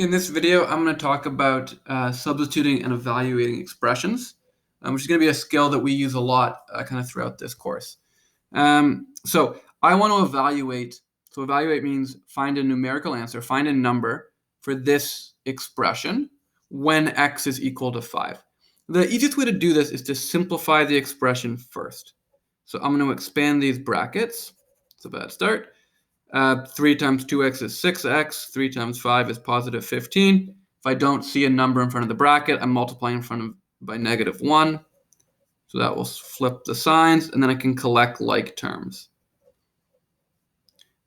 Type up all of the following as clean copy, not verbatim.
Okay, in this video, I'm going to talk about substituting and evaluating expressions, which is going to be a skill that we use a lot kind of throughout this course. So I want to evaluate. So evaluate means find a numerical answer, find a number for this expression when x is equal to 5. The easiest way to do this is to simplify the expression first. So I'm going to expand these brackets. It's a bad start. 3 times 2x is 6x. 3 times 5 is positive 15. If I don't see a number in front of the bracket, I'm multiplying in front of by negative 1. So that will flip the signs, and then I can collect like terms.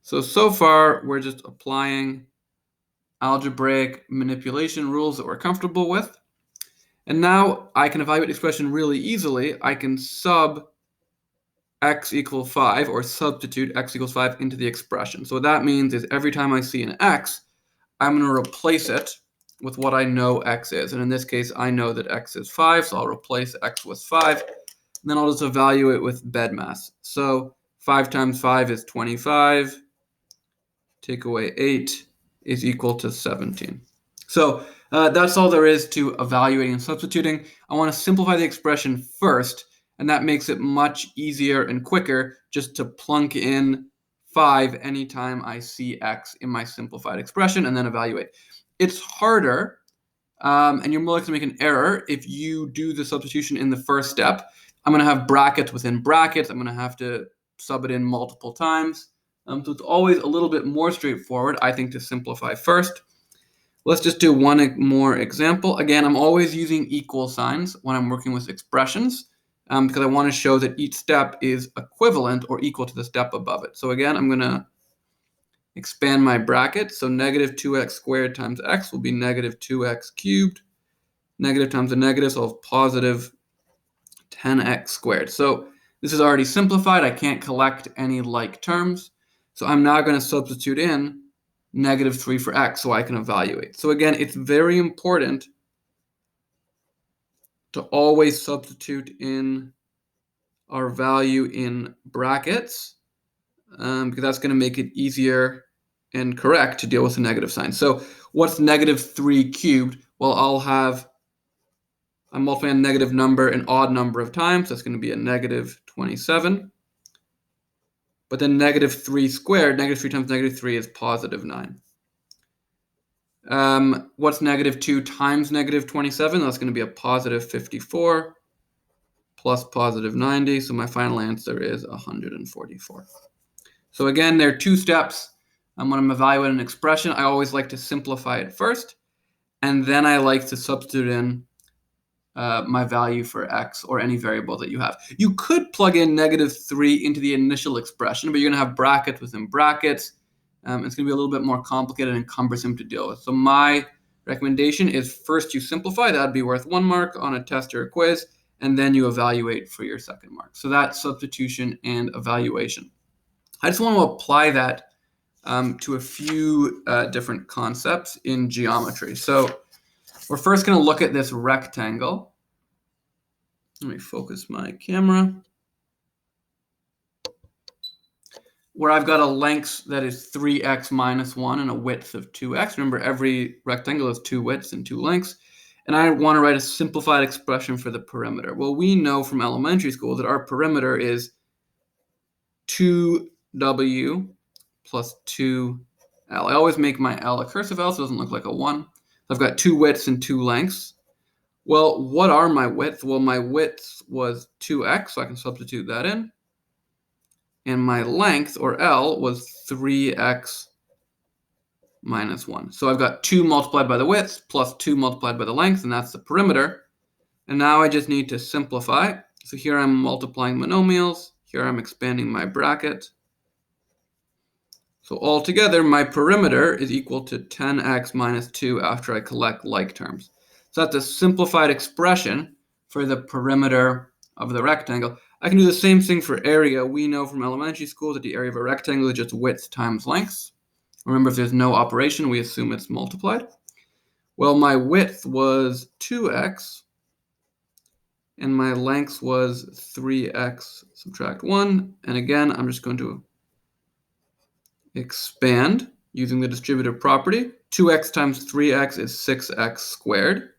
So far, we're just applying algebraic manipulation rules that we're comfortable with. And now I can evaluate the expression really easily. I can sub x equals 5 or substitute x equals 5 into the expression. So what that means is every time I see an x, I'm going to replace it with what I know x is. And in this case, I know that x is 5, so I'll replace x with 5. And then I'll just evaluate with BEDMAS. So 5 times 5 is 25. Take away 8 is equal to 17. So that's all there is to evaluating and substituting. I want to simplify the expression first, and that makes it much easier and quicker just to plunk in 5 anytime I see x in my simplified expression and then evaluate. It's harder, and you're more likely to make an error if you do the substitution in the first step. I'm going to have brackets within brackets. I'm going to have to sub it in multiple times. So it's always a little bit more straightforward, I think, to simplify first. Let's just do one more example. Again, I'm always using equal signs when I'm working with expressions because I want to show that each step is equivalent or equal to the step above it. So again, I'm going to expand my bracket. So negative 2x squared times x will be negative 2x cubed. Negative times a negative, so I'll have positive 10x squared. So this is already simplified. I can't collect any like terms. So I'm now going to substitute in negative 3 for x so I can evaluate. So again, it's very important to always substitute in our value in brackets because that's going to make it easier and correct to deal with a negative sign. So what's negative 3 cubed? Well, I'm multiplying a negative number an odd number of times. That's going to be a negative 27. But then negative 3 squared, negative 3 times negative 3 is positive 9. What's negative 2 times negative 27? That's going to be a positive 54 plus positive 90. So my final answer is 144. So again, there are two steps. When I'm evaluating an expression, I always like to simplify it first. And then I like to substitute in my value for x or any variable that you have. You could plug in negative 3 into the initial expression, but you're going to have brackets within brackets. It's going to be a little bit more complicated and cumbersome to deal with. So my recommendation is first you simplify. That would be worth 1 mark on a test or a quiz, and then you evaluate for your second mark. So that's substitution and evaluation. I just want to apply that to a few different concepts in geometry. So we're first going to look at this rectangle. Let me focus my camera. Where I've got a length that is 3x minus 1 and a width of 2x. Remember, every rectangle has 2 widths and 2 lengths. And I want to write a simplified expression for the perimeter. Well, we know from elementary school that our perimeter is 2w plus 2l. I always make my l a cursive L so it doesn't look like a 1. I've got 2 widths and 2 lengths. Well, what are my widths? Well, my width was 2x, so I can substitute that in. And my length, or L, was 3x minus 1. So I've got 2 multiplied by the width plus 2 multiplied by the length, and that's the perimeter. And now I just need to simplify. So here I'm multiplying monomials. Here I'm expanding my bracket. So altogether, my perimeter is equal to 10x minus 2 after I collect like terms. So that's a simplified expression for the perimeter of the rectangle. I can do the same thing for area. We know from elementary school that the area of a rectangle is just width times length. Remember, if there's no operation, we assume it's multiplied. Well, my width was 2x, and my length was 3x subtract 1. And again, I'm just going to expand using the distributive property. 2x times 3x is 6x squared.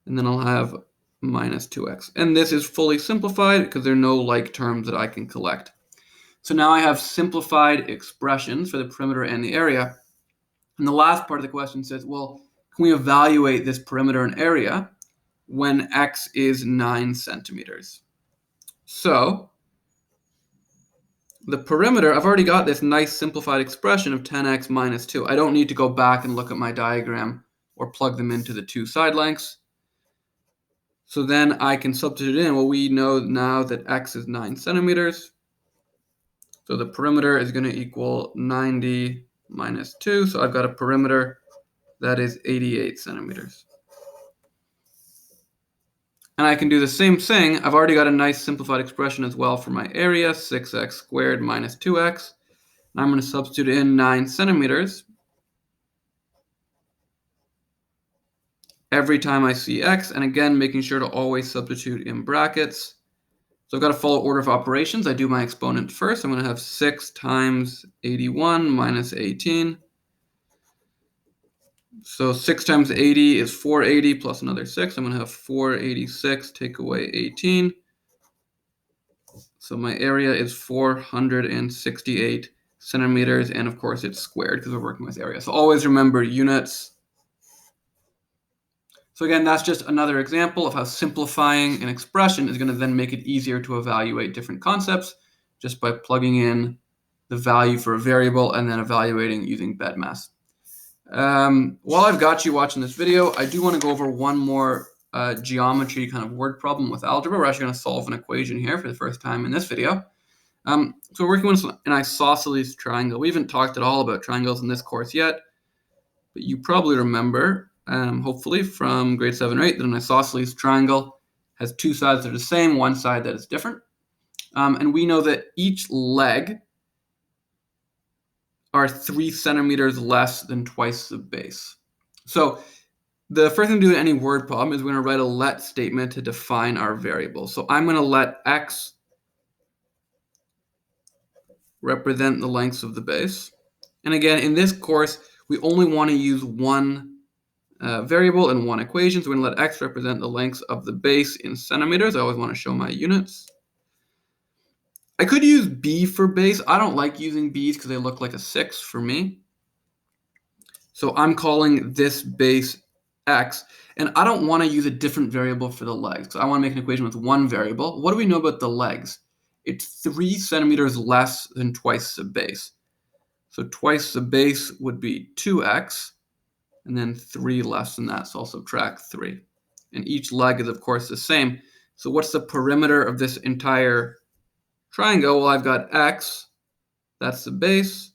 And then I'll have minus 2x. And this is fully simplified because there are no like terms that I can collect. So now I have simplified expressions for the perimeter and the area. And the last part of the question says, well, can we evaluate this perimeter and area when x is 9 centimeters? So the perimeter, I've already got this nice simplified expression of 10x minus 2. I don't need to go back and look at my diagram or plug them into the two side lengths. So then I can substitute in, well, we know now that x is 9 centimeters. So the perimeter is going to equal 90 minus 2. So I've got a perimeter that is 88 centimeters. And I can do the same thing. I've already got a nice simplified expression as well for my area, 6x squared minus 2x. And I'm going to substitute in 9 centimeters every time I see x. And again, making sure to always substitute in brackets. So I've got to follow order of operations. I do my exponent first. I'm going to have 6 times 81 minus 18. So 6 times 80 is 480 plus another 6. I'm going to have 486 take away 18. So my area is 468 centimeters. And of course, it's squared because we're working with area. So always remember units. So again, that's just another example of how simplifying an expression is going to then make it easier to evaluate different concepts just by plugging in the value for a variable and then evaluating using BEDMAS. While I've got you watching this video, I do want to go over one more geometry kind of word problem with algebra. We're actually going to solve an equation here for the first time in this video. So we're working with an isosceles triangle. We haven't talked at all about triangles in this course yet, but you probably remember, hopefully from grade 7 or 8, that an isosceles triangle has two sides that are the same, one side that is different. And we know that each leg are 3 centimeters less than twice the base. So the first thing to do in any word problem is we're going to write a let statement to define our variable. So I'm going to let x represent the lengths of the base. And again, in this course, we only want to use one variable and one equation. So we're going to let x represent the lengths of the base in centimeters. I always want to show my units. I could use b for base. I don't like using b's because they look like a 6 for me. So I'm calling this base x. And I don't want to use a different variable for the legs. So I want to make an equation with one variable. What do we know about the legs? It's 3 centimeters less than twice the base. So twice the base would be 2x, and then 3 less than that, so I'll subtract 3. And each leg is, of course, the same. So what's the perimeter of this entire triangle? Well, I've got x, that's the base,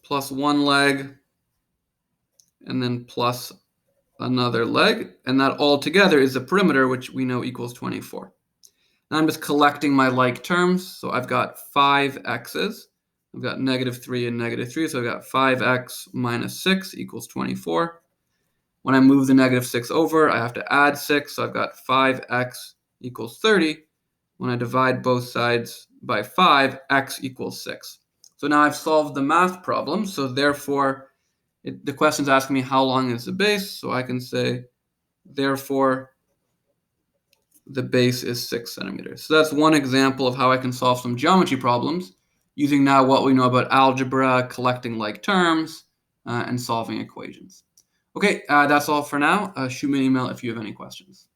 plus one leg, and then plus another leg, and that all together is the perimeter, which we know equals 24. Now I'm just collecting my like terms. So I've got 5 x's. I've got -3 and -3, so I've got 5x minus 6 equals 24. When I move the -6 over, I have to add 6, so I've got 5x equals 30. When I divide both sides by 5, x equals 6. So now I've solved the math problem, so therefore the question's asking me how long is the base, so I can say, therefore, the base is 6 centimeters. So that's one example of how I can solve some geometry problems using now what we know about algebra, collecting like terms, and solving equations. Okay, that's all for now. Shoot me an email if you have any questions.